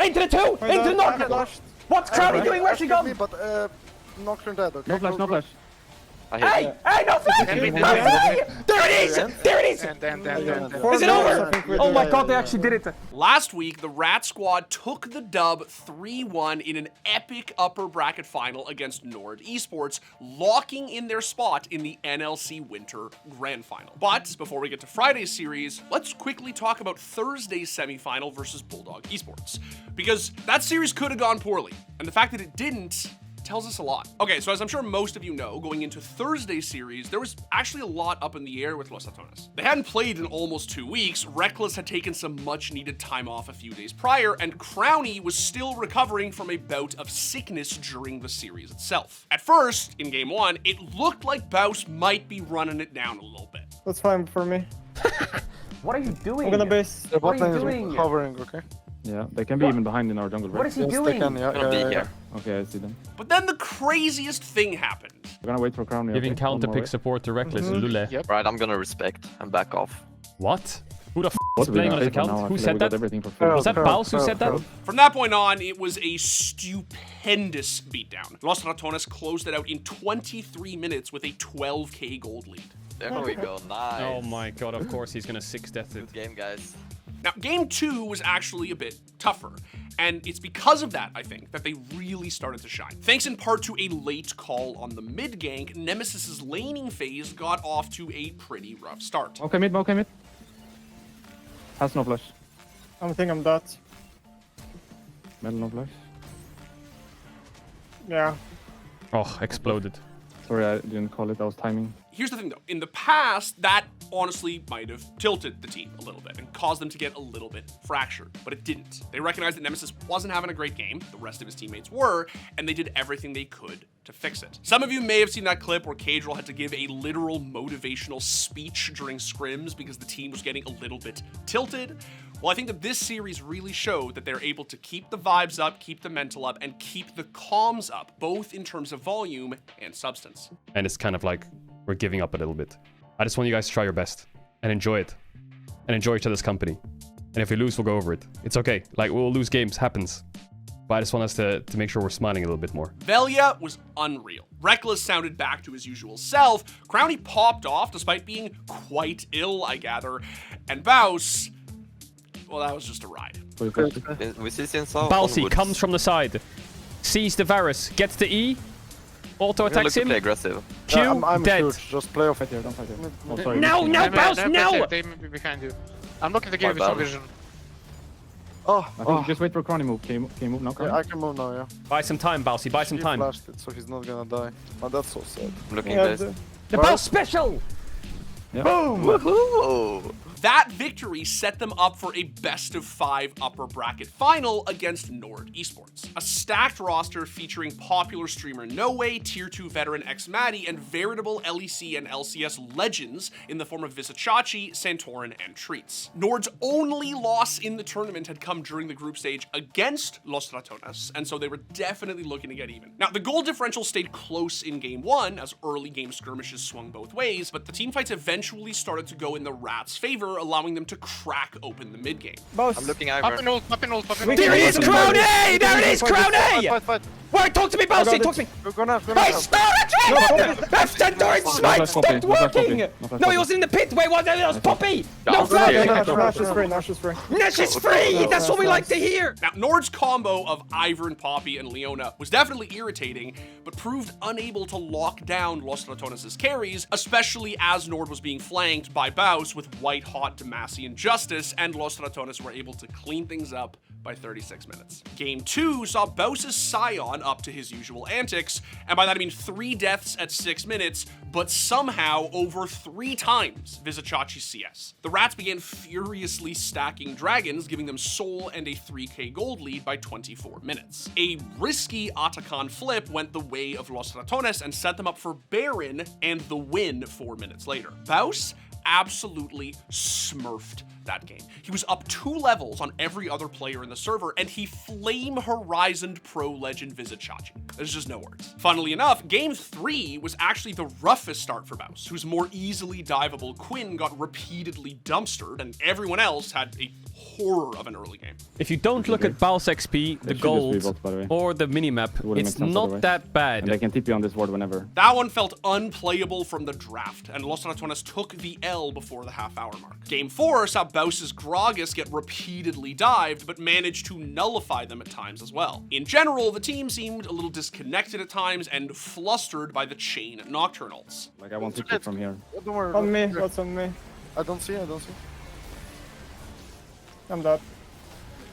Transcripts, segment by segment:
into the two! Into the Nord! What's Crowley doing? Where's she gone? But Nocturne dead, okay? No flash, no flash. Hey! Hey, no flash! There it is! There it is! Is it over? Oh my god, they actually did it. Last week, the Rat Squad took the dub 3-1 in an epic upper bracket final against NORD Esports, locking in their spot in the NLC Winter Grand Final. But before we get to Friday's series, let's quickly talk about Thursday's semifinal versus Bulldog Esports, because that series could have gone poorly, and the fact that it didn't tells us a lot. Okay, so as I'm sure most of you know, going into Thursday's series, there was actually a lot up in the air with Los Ratones. They hadn't played in almost 2 weeks, Reckless had taken some much needed time off a few days prior, and Crowny was still recovering from a bout of sickness during the series itself. At first, in game 1, it looked like Baus might be running it down a little bit. That's fine for me. What are you doing? I'm gonna base. What are you doing? Hovering, okay? Yeah, they can be even behind in our jungle. What is he Yes, doing? they can, yeah. Okay, I see them. But then the craziest thing happened. We're gonna wait for Crown. Giving counter pick support to Reckless and Lule. Yep. Right, I'm gonna respect and back off. What? Who the f is playing on his account? Who said that? Was that Baus who said that? From that point on, it was a stupendous beatdown. Los Ratones closed it out in 23 minutes with a 12k gold lead. There we go, nice. Oh my god, of course he's gonna 6-death it. Good game, guys. Now, game 2 was actually a bit tougher, and it's because of that, I think, that they really started to shine. Thanks in part to a late call on the mid gank, Nemesis's laning phase got off to a pretty rough start. Okay, mid. Has no flash. I think I'm dead. Metal no flash. Yeah. Oh, exploded. Sorry, I didn't call it. I was timing. Here's the thing, though. In the past, that honestly might have tilted the team a little bit and caused them to get a little bit fractured, but it didn't. They recognized that Nemesis wasn't having a great game, the rest of his teammates were, and they did everything they could to fix it. Some of you may have seen that clip where Cadrel had to give a literal motivational speech during scrims because the team was getting a little bit tilted. Well, I think that this series really showed that they're able to keep the vibes up, keep the mental up, and keep the comms up, both in terms of volume and substance. And it's kind of like we're giving up a little bit. I just want you guys to try your best and enjoy it and enjoy each other's company. And if we lose, we'll go over it. It's okay. Like, we'll lose games, happens. But I just want us to make sure we're smiling a little bit more. Velia was unreal. Reckless sounded back to his usual self. Crowny popped off despite being quite ill, I gather. And Baus, well, that was just a ride. We see Sinsaw. Balsi comes from the side, sees the Varus, gets the E, auto attacks him. Play aggressive. Q, I'm dead. huge. Just play off. Don't fight here. Oh, sorry. No, Baus, no! They may be behind you. I'm looking to give you some vision. Oh, I think just wait for Crowny move. Can you move now, Crowny? yeah, I can move now, yeah. Buy some time, Balsi, buy some He time. flashed it, so he's not gonna die. Oh, that's so sad. I'm looking Yeah, guys. The Baus special! Yeah. Boom! Woohoo! That victory set them up for a best-of-5 upper bracket final against NORD Esports. A stacked roster featuring popular streamer No Way, Tier 2 veteran X Maddie, and veritable LEC and LCS legends in the form of Visachachi, Santorin, and Treats. NORD's only loss in the tournament had come during the group stage against Los Ratones, and so they were definitely looking to get even. Now, the goal differential stayed close in game 1 as early game skirmishes swung both ways, but the teamfights eventually started to go in the Rats' favor, allowing them to crack open the mid game. Boss. I'm looking Up over. and ult, up and ult, up and ult. There it is, Crowny! There it is, Crowny! Fight. Wait, talk to me, Baus, talk to me! We're gonna Hey, stop it! That's Santorin smite stopped working! No, he was in the pit! Wait, what? That was Poppy! No flash! Nash is free, Nash is free. Nash is free! That's what we like to hear! Now, NORD's combo of Ivern, Poppy, and Leona was definitely irritating, but proved unable to lock down Los Ratones' carries, especially as NORD was being flanked by Baus with white-hot Demacian Justice, and Los Ratones were able to clean things up by 36 minutes. Game 2 saw Baus' Scion up to his usual antics, and by that I mean 3 deaths at 6 minutes, but somehow over 3 times Visachachi's CS. The Rats began furiously stacking dragons, giving them soul and a 3k gold lead by 24 minutes. A risky Atakan flip went the way of Los Ratones and set them up for Baron and the win 4 minutes later. Baus absolutely smurfed that game. He was up 2 levels on every other player in the server, and he flame horizoned pro legend Visit Shachi. There's just no words. Funnily enough, game 3 was actually the roughest start for Baus, whose more easily diveable Quinn got repeatedly dumpstered, and everyone else had a horror of an early game. If you don't look at Baus XP, the should just be gold, bots, by the way. or the minimap, wouldn't make it's sense not otherwise. that bad. And they can TP on this ward whenever. That one felt unplayable from the draft, and Los Ratones took the L before the half-hour mark. Game 4 saw Baus's Gragas get repeatedly dived, but managed to nullify them at times as well. In general, the team seemed a little disconnected at times and flustered by the chain nocturnals. Like I want to click from here. Don't worry. On me, what's on me? I don't see. I'm dead.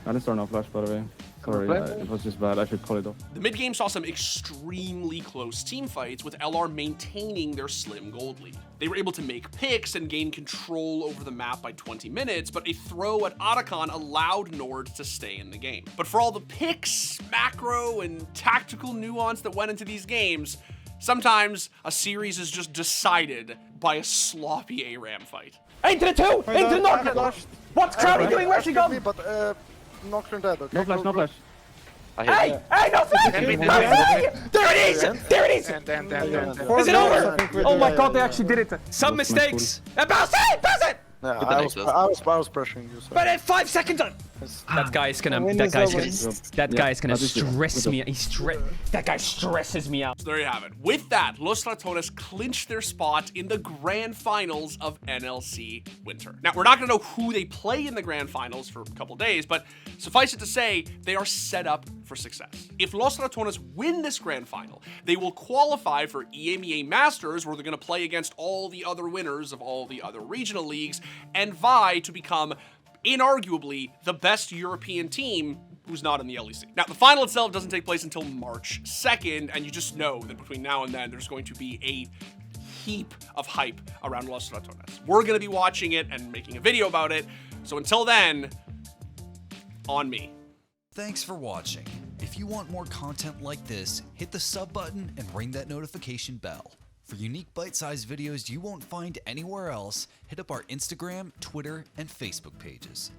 I didn't start no flash, by the way. Sorry, it was just bad. I should call it off. The mid-game saw some extremely close teamfights, with LR maintaining their slim gold lead. They were able to make picks and gain control over the map by 20 minutes, but a throw at Otacon allowed NORD to stay in the game. But for all the picks, macro, and tactical nuance that went into these games, sometimes a series is just decided by a sloppy ARAM fight. Into the 2! Into the Nocturne! What's Crowdy doing? Where's she gone? But Nocturne dead. Okay. No flash, no flash. I hit Hey! Hey, no flash! Hey! There it is! There it is! And. Is it over? Oh my god, they actually did it. Some mistakes. Pass it! Pass it! Yeah, the I Nexus. was pressuring you. So. But in 5 seconds on. That guy's gonna. Win That is guy's over. gonna. That guy's gonna I'll just do it. stress me. That guy stresses me out. So there you have it. With that, Los Ratones clinched their spot in the grand finals of NLC Winter. Now, we're not going to know who they play in the grand finals for a couple days, but suffice it to say, they are set up for success. If Los Ratones win this grand final, they will qualify for EMEA Masters, where they're going to play against all the other winners of all the other regional leagues and vie to become inarguably the best European team who's not in the LEC. Now, the final itself doesn't take place until March 2nd, and you just know that between now and then, there's going to be a heap of hype around Los Ratones. We're going to be watching it and making a video about it, so until then, on me. Thanks for watching. If you want more content like this, hit the sub button and ring that notification bell. For unique bite-sized videos you won't find anywhere else, hit up our Instagram, Twitter, and Facebook pages.